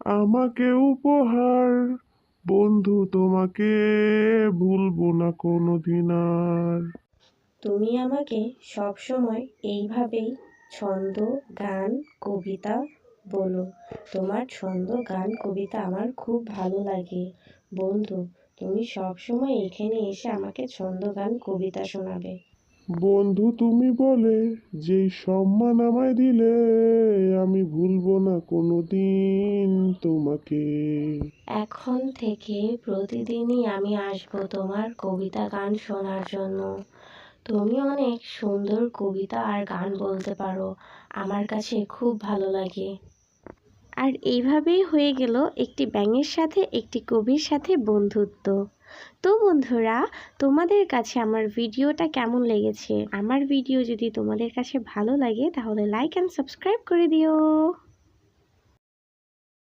আমাকে উপহার। বন্ধু তোমাকে ভুলবো না কোনোদিন আর। তুমি আমাকে সবসময় এইভাবেই ছন্দ, গান, কবিতা বলো। তোমার ছন্দ, গান, কবিতা আমার খুব ভালো লাগে। বন্ধু, তুমি সবসময় এখানে এসে আমাকে ছন্দ, গান, কবিতা শোনাবে। বন্ধু তুমি বলে যেই সম্মান আমায় দিলে, আমি ভুলবো না কোনোদিন তোমাকে। এখন থেকে প্রতিদিনই আমি আসবো তোমার কবিতা, গান শোনার জন্য। তুমি অনেক সুন্দর কবিতা আর গান বলতে পারো, আমার কাছে খুব ভালো লাগে। আর এইভাবেই হয়ে গেল একটি ব্যাঙের সাথে একটি কবির সাথে বন্ধুত্ব। তো বন্ধুরা, তোমাদের কাছে আমার ভিডিওটা কেমন লেগেছে? আমার ভিডিও যদি তোমাদের কাছে ভালো লাগে তাহলে লাইক অ্যান্ড সাবস্ক্রাইব করে দিও।